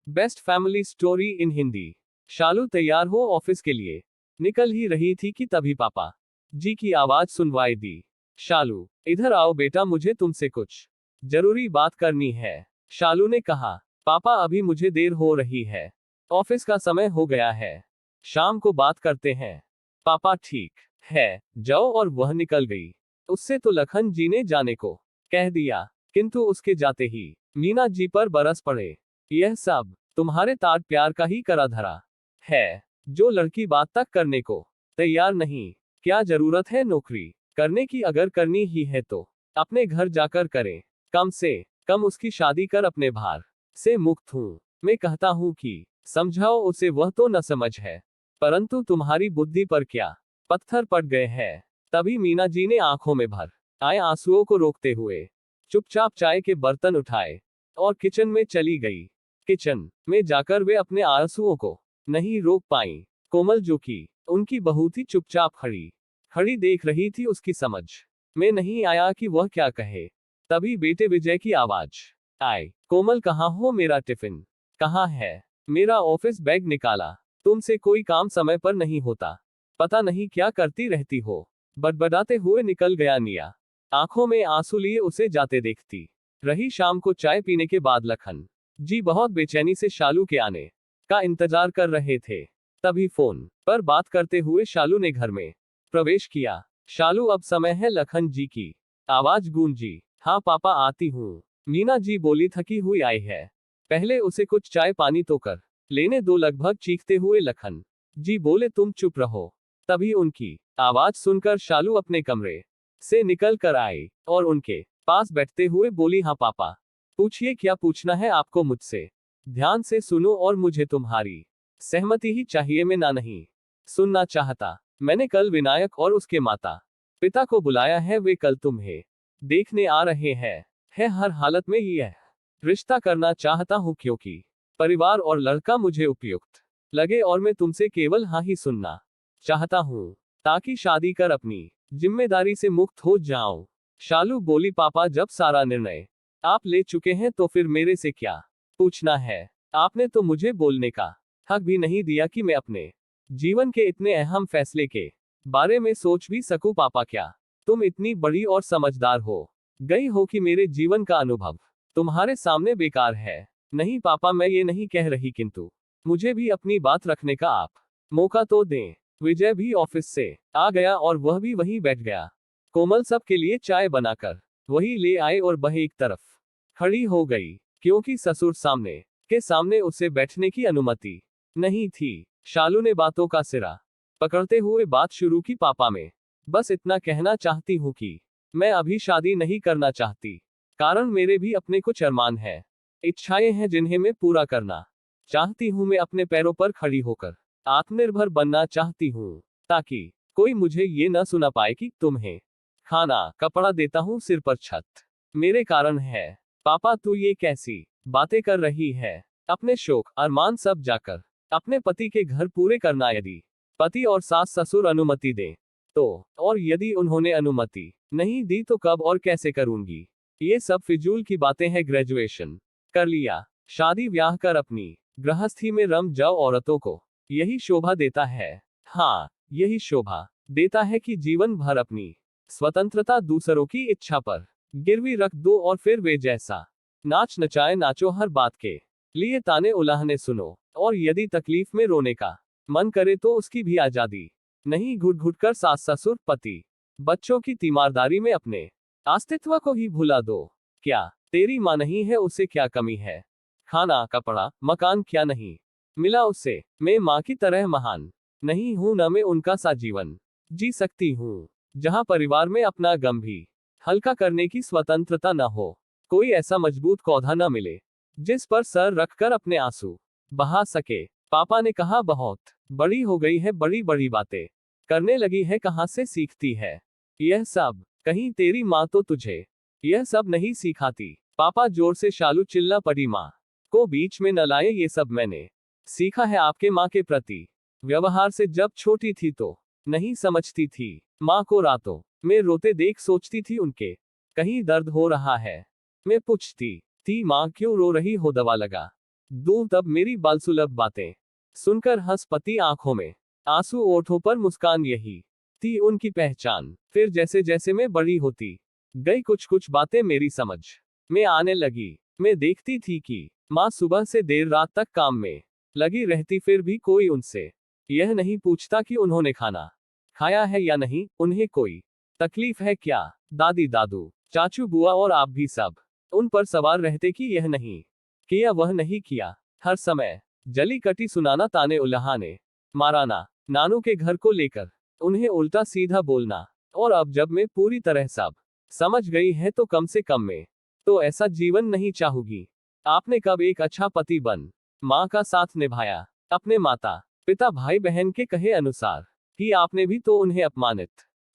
Best family story in Hindi. Shalu तैयार हो office के लिए निकल ही रही थी कि तभी पापा जी की आवाज सुनवाई दी। शालू, इधर आओ बेटा, मुझे तुमसे कुछ जरूरी बात करनी है। शालू ने कहा, पापा अभी मुझे देर हो रही है, ऑफिस का समय हो गया है, शाम को बात करते हैं। पापा ठीक है, जाओ। और वह निकल गई। उससे तो लखन जी ने जाने को कह दिया, किंतु उसके जाते ही मीना जी पर बरस पड़े। यह सब तुम्हारे तार प्यार का ही करा धरा है, जो लड़की बात तक करने को तैयार नहीं। क्या जरूरत है नौकरी करने की? अगर करनी ही है तो अपने घर जाकर करें, कम से कम उसकी शादी कर अपने भार से मुक्त हूं। मैं कहता हूं कि समझाओ उसे, वह तो न समझ है, परंतु तुम्हारी बुद्धि पर क्या पत्थर पड़ गए हैं। तभी मीना जी ने आंखों में भर आए आंसुओं को रोकते हुए चुपचाप चाय के बर्तन उठाए और किचन में चली गई। किचन में जाकर वे अपने आंसुओं को नहीं रोक पाई। कोमल, जो कि उनकी बहू थी, चुपचाप खड़ी खड़ी देख रही थी। उसकी समझ में नहीं आया कि वह क्या कहे। तभी बेटे विजय की आवाज आई, कोमल कहाँ हो? मेरा टिफिन कहाँ है? मेरा ऑफिस बैग निकाला? तुमसे कोई काम समय पर नहीं होता, पता नहीं क्या करती रहती हो। बड़बड़ाते हुए निकल गया निया। आंखों में आंसू लिए उसे जाते देखती रही। शाम को चाय पीने के बाद लखन जी बहुत बेचैनी से शालू के आने का इंतजार कर रहे थे। तभी फोन पर बात करते हुए शालू ने घर में प्रवेश किया। शालू, अब समय है? लखन जी की आवाज गूंजी। हाँ पापा, आती हूँ। मीना जी बोली, थकी हुई आई है, पहले उसे कुछ चाय पानी तो कर लेने दो। लगभग चीखते हुए लखन जी बोले, तुम चुप रहो। तभी उनकी आवाज सुनकर शालू अपने कमरे से निकल कर आई और उनके पास बैठते हुए बोली, हाँ पापा, पूछिए, क्या पूछना है आपको मुझसे? ध्यान से सुनो और मुझे तुम्हारी सहमति ही चाहिए, मैं ना नहीं सुनना चाहता। मैंने कल विनायक और उसके माता पिता को बुलाया है, वे कल तुम्हें देखने आ रहे हैं। हर हालत में यह रिश्ता करना चाहता हूं, क्योंकि परिवार और लड़का मुझे उपयुक्त लगे और मैं तुमसे केवल हाँ ही सुनना चाहता हूं, ताकि शादी कर अपनी जिम्मेदारी से मुक्त हो जाऊं। शालू बोली, पापा, जब सारा निर्णय आप ले चुके हैं तो फिर मेरे से क्या पूछना है? आपने तो मुझे बोलने का हक भी नहीं दिया कि मैं अपने जीवन के इतने अहम फैसले के बारे में सोच भी सकूं। पापा, क्या तुम इतनी बड़ी और समझदार हो गई हो कि मेरे जीवन का अनुभव तुम्हारे सामने बेकार है? नहीं पापा, मैं ये नहीं कह रही, किंतु मुझे भी अपनी बात रखने का आप मौका तो दें। विजय भी ऑफिस से आ गया और वह भी वहीं बैठ गया। कोमल सबके लिए चाय बनाकर वही ले आए और वह एक तरफ खड़ी हो गई, क्योंकि ससुर सामने के सामने उसे बैठने की अनुमति नहीं थी। शालू ने बातों का सिरा पकड़ते हुए बात शुरू की, पापा, मैं बस इतना कहना चाहती हूँ कि मैं अभी शादी नहीं करना चाहती, कारण मेरे भी अपने कुछ अरमान हैं, इच्छाएं हैं जिन्हें मैं पूरा करना चाहती हूँ। मैं अपने पैरों पर खड़ी होकर आत्मनिर्भर बनना चाहती हूँ, ताकि कोई मुझे ये न सुना पाए कि तुम्हें खाना कपड़ा देता हूँ, सिर पर छत मेरे कारण है। पापा, तू ये कैसी बातें कर रही है? अपने शौक अरमान सब जाकर अपने पति के घर पूरे करना, यदि पति और सास ससुर अनुमति दें तो, और यदि उन्होंने अनुमति नहीं दी तो कब और कैसे करूंगी? ये सब फिजूल की बातें हैं। ग्रेजुएशन कर लिया, शादी ब्याह कर अपनी गृहस्थी में रम जाओ। औरतों को यही शोभा देता है। हाँ, यही शोभा देता है कि जीवन भर अपनी स्वतंत्रता दूसरों की इच्छा पर गिरवी रख दो और फिर वे जैसा नाच नचाए नाचो, हर बात के लिए ताने उलाहने सुनो, और यदि तकलीफ में रोने का मन करे तो उसकी भी आजादी नहीं। घुट घुट कर सास ससुर पति बच्चों की तीमारदारी में अपने अस्तित्व को ही भुला दो। क्या तेरी माँ नहीं है? उसे क्या कमी है? खाना कपड़ा मकान क्या नहीं मिला उसे? मैं माँ की तरह महान नहीं हूं, न मैं उनका सा जीवन जी सकती हूँ जहां परिवार में अपना गम भी हल्का करने की स्वतंत्रता न हो। कोई ऐसा मजबूत कौधा न मिले जिस पर सर रखकर अपने आंसू बहा सके। पापा ने कहा, बहुत बड़ी हो गई है, बड़ी बड़ी बातें करने लगी है, कहां से सीखती है यह सब? कहीं तेरी माँ तो तुझे यह सब नहीं सिखाती? पापा जोर से शालू चिल्ला पड़ी, माँ को बीच में न लाए, ये सब मैंने सीखा है आपके माँ के प्रति व्यवहार से। जब छोटी थी तो नहीं समझती थी माँ को, रातों में रोते देख सोचती थी उनके कहीं दर्द हो रहा है। मैं पूछती थी, माँ क्यों रो रही हो? दवा लगा दूं तब मेरी बालसुलभ बातें सुनकर हंस पति आंखों में आंसू, ओठों पर मुस्कान, यही थी उनकी पहचान। फिर जैसे जैसे मैं बड़ी होती गई कुछ कुछ बातें मेरी समझ में आने लगी। मैं देखती थी कि माँ सुबह से देर रात तक काम में लगी रहती, फिर भी कोई उनसे यह नहीं पूछता कि उन्होंने खाना खाया है या नहीं, उन्हें कोई तकलीफ है क्या। दादी, दादू, चाचू, बुआ और आप भी सब उन पर सवार रहते कि यह नहीं किया, वह नहीं किया। हर समय जली कटी सुनाना, ताने उल्हाने माराना, नानू के घर को लेकर उन्हें उल्टा सीधा बोलना। और अब जब मैं पूरी तरह सब समझ गई है तो कम से कम मैं तो ऐसा जीवन नहीं चाहूंगी। आपने कब एक अच्छा पति बन माँ का साथ निभाया। अपने माता पिता भाई बहन के कहे अनुसार ही आपने भी तो उन्हें अपमानित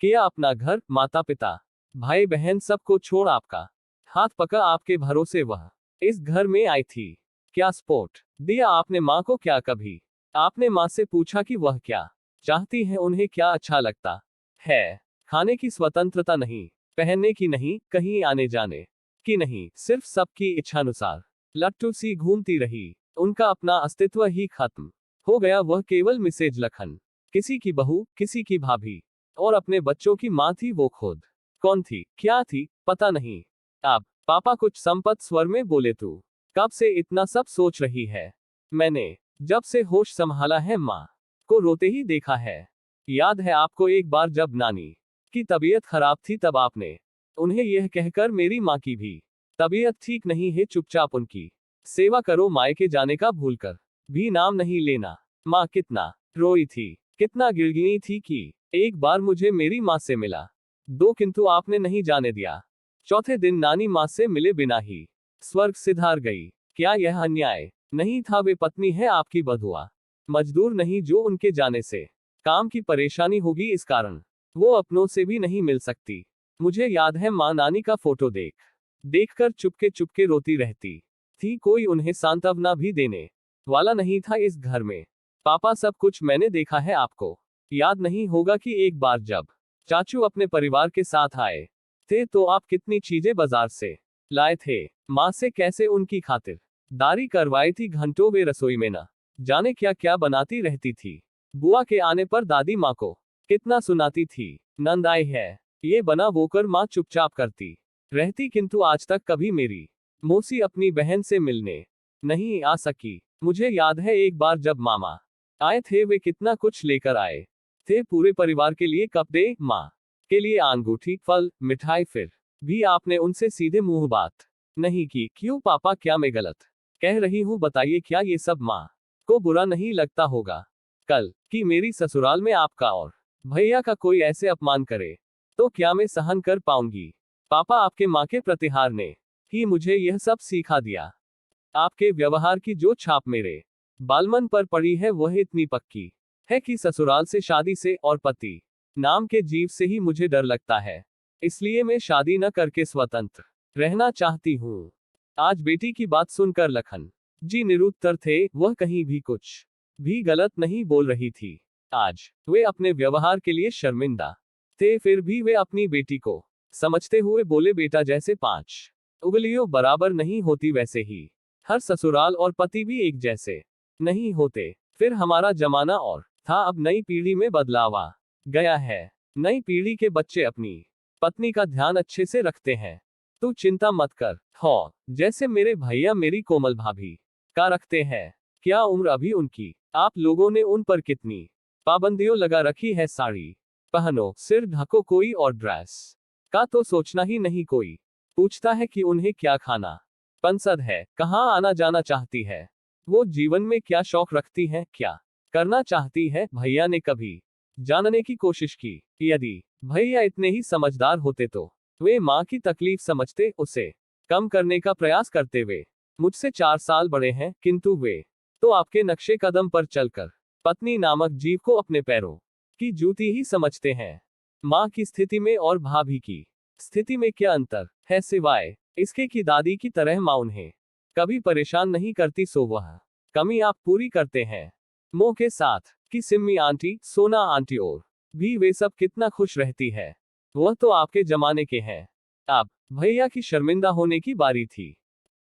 किया। अपना घर, माता पिता भाई बहन सबको छोड़ आपका हाथ पकड़ आपके भरोसे वह इस घर में आई थी। क्या सपोर्ट दिया आपने माँ को, क्या कभी आपने माँ से पूछा कि वह क्या चाहती है, उन्हें क्या अच्छा लगता है। खाने की स्वतंत्रता नहीं, पहनने की नहीं, कहीं आने जाने की नहीं, सिर्फ सबकी इच्छानुसार लट्टू सी घूमती रही। उनका अपना अस्तित्व ही खत्म हो गया। वह केवल मिसेज लखन, किसी की बहू, किसी की भाभी और अपने बच्चों की माँ थी। वो खुद कौन थी, क्या थी, पता नहीं। अब पापा कुछ संपत स्वर में बोले, तू कब से इतना सब सोच रही है। मैंने जब से होश संभाला है माँ को रोते ही देखा है। याद है आपको एक बार जब नानी की तबीयत खराब थी, तब आपने उन्हें यह कहकर मेरी माँ की भी तबीयत ठीक नहीं है, चुपचाप उनकी सेवा करो, मायके जाने का भूलकर भी नाम नहीं लेना। माँ कितना रोई थी, कितना गिड़गिड़ी थी कि एक बार मुझे मेरी माँ से मिला दो, किंतु आपने नहीं जाने दिया। चौथे दिन नानी माँ से मिले बिना ही स्वर्ग सिधार गई। क्या यह अन्याय नहीं था। वे पत्नी है आपकी, बधुआ मजदूर नहीं जो उनके जाने से काम की परेशानी होगी, इस कारण वो अपनों से भी नहीं मिल सकती। मुझे याद है माँ नानी का फोटो देखकर चुपके चुपके रोती रहती थी। कोई उन्हें सांत्वना भी देने वाला नहीं था इस घर में। पापा, सब कुछ मैंने देखा है। आपको याद नहीं होगा कि एक बार जब चाचू अपने परिवार के साथ आए थे तो आप कितनी चीजें बाजार से लाए थे। माँ से कैसे उनकी खातिर दारी करवाई थी। घंटों वे रसोई में न जाने क्या क्या बनाती रहती थी। बुआ के आने पर दादी माँ को कितना सुनाती थी। नंद आई है, ये बना वो कर, माँ चुपचाप करती रहती, किंतु आज तक कभी मेरी मौसी अपनी बहन से मिलने नहीं आ सकी। मुझे याद है एक बार जब मामा आए थे, वे कितना कुछ लेकर आए थे पूरे परिवार के लिए, कपड़े, माँ के लिए अंगूठी, फल, मिठाई। फिर भी आपने उनसे सीधे मुंह बात नहीं की। क्यों पापा, क्या मैं गलत कह रही हूँ, बताइए। क्या ये सब माँ को बुरा नहीं लगता होगा कल कि मेरी ससुराल में आपका और भैया का कोई ऐसे अपमान करे तो क्या मैं सहन कर पाऊंगी। पापा, आपके माँ के प्रतिहार ने ही मुझे यह सब सिखा दिया। आपके व्यवहार की जो छाप मेरे बालमन पर पड़ी है वह इतनी पक्की है कि ससुराल से, शादी से और पति नाम के जीव से ही मुझे डर लगता है। इसलिए मैं शादी न करके स्वतंत्र रहना चाहती हूँ। आज बेटी की बात सुनकर लखन जी निरुत्तर थे। वह कहीं भी कुछ भी गलत नहीं बोल रही थी। आज वे अपने व्यवहार के लिए शर्मिंदा थे, फिर भी वे अपनी बेटी को समझते हुए बोले, बेटा, जैसे 5 उंगलियों बराबर नहीं होती वैसे ही हर ससुराल और पति भी एक जैसे नहीं होते। फिर हमारा जमाना और था, अब नई पीढ़ी में बदलाव आ गया है। नई पीढ़ी के बच्चे अपनी पत्नी का ध्यान अच्छे से रखते हैं। तू चिंता मत कर, हो जैसे मेरे भैया मेरी कोमल भाभी का रखते हैं। क्या उम्र अभी उनकी, आप लोगों ने उन पर कितनी पाबंदियों लगा रखी है। साड़ी पहनो, सिर ढको, कोई और ड्रेस का तो सोचना ही नहीं। कोई पूछता है कि उन्हें क्या खाना पसंद है, कहाँ आना जाना चाहती है, वो जीवन में क्या शौक रखती है, क्या करना चाहती है। भैया ने कभी जानने की कोशिश की। यदि भैया इतने ही समझदार होते तो वे माँ की तकलीफ समझते, उसे कम करने का प्रयास करते। वे मुझसे 4 साल बड़े हैं, किंतु वे तो आपके नक्शे कदम पर चलकर पत्नी नामक जीव को अपने पैरों की जूती ही समझते हैं। माँ की स्थिति में और भाभी की स्थिति में क्या अंतर है, सिवाय इसके कि दादी की तरह माँ उन्हें कभी परेशान नहीं करती, सो वह कमी आप पूरी करते हैं मोह के साथ। कि सिम्मी आंटी, सोना आंटी और भी वे सब कितना खुश रहती है। वह तो आपके जमाने के हैं। अब भैया की शर्मिंदा होने की बारी थी।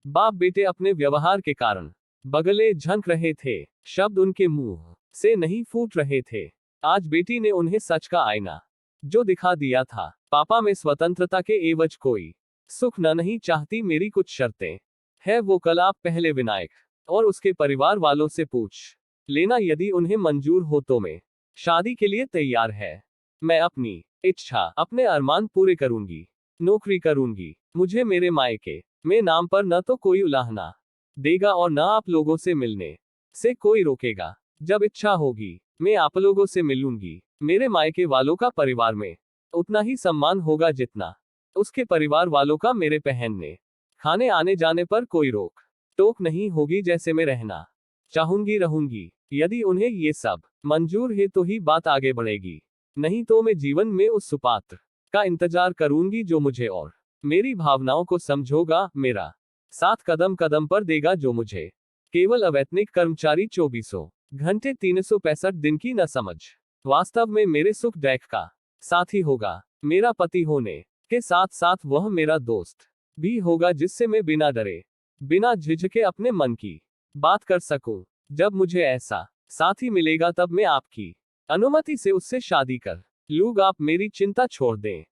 बाप बेटे अपने व्यवहार के कारण बगले झंक रहे थे, शब्द उनके मुंह से नहीं फूट रहे थे। आज बेटी ने उन्हें सच का आईना जो दिखा दिया था। पापा में स्वतंत्रता के एवज कोई सुख न नहीं चाहती मेरी कुछ शर्तें है वो कल आप पहले विनायक और उसके परिवार वालों से पूछ लेना, यदि उन्हें मंजूर हो तो मैं शादी के लिए तैयार है। मैं अपनी इच्छा अपने अरमान पूरे करूंगी, नौकरी करूंगी। मुझे मेरे मायके में नाम पर न तो कोई उलाहना देगा और न आप लोगों से मिलने से कोई रोकेगा। जब इच्छा होगी मैं आप लोगों से मिलूंगी। मेरे मायके वालों का परिवार में उतना ही सम्मान होगा जितना उसके परिवार वालों का। मेरे पहनने खाने आने जाने पर कोई रोक टोक नहीं होगी। जैसे मैं रहना चाहूंगी रहूंगी। यदि उन्हें ये सब मंजूर है तो ही बात आगे बढ़ेगी, नहीं तो मैं जीवन में उस सुपात्र का इंतजार करूंगी जो मुझे और मेरी भावनाओं को समझोगा, मेरा साथ कदम कदम पर देगा, जो मुझे केवल अवैतनिक कर्मचारी 24 घंटे 365 दिन की न समझ वास्तव में मेरे सुख दुख का साथी होगा। मेरा पति होने के साथ साथ वह मेरा दोस्त भी होगा, जिससे मैं बिना डरे बिना झिझके अपने मन की बात कर सकूं। जब मुझे ऐसा साथी मिलेगा तब मैं आपकी अनुमति से उससे शादी कर लूंगा। आप मेरी चिंता छोड़ दें।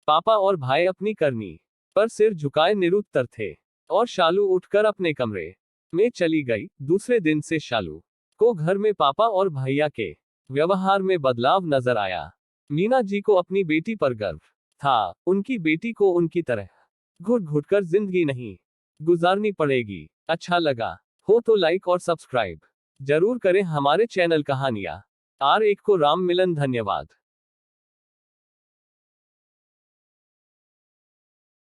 पापा और भाई अपनी करनी पर सिर झुकाए निरुत्तर थे और शालू उठकर अपने कमरे में चली गई। दूसरे दिन से शालू को घर में पापा और भैया के व्यवहार में बदलाव नजर आया। मीना जी को अपनी बेटी पर गर्व था। उनकी बेटी को उनकी तरह घुट घुट कर जिंदगी नहीं गुजारनी पड़ेगी। अच्छा लगा हो तो लाइक और सब्सक्राइब जरूर करें हमारे चैनल कहानियां R1 को राम मिलन। धन्यवाद।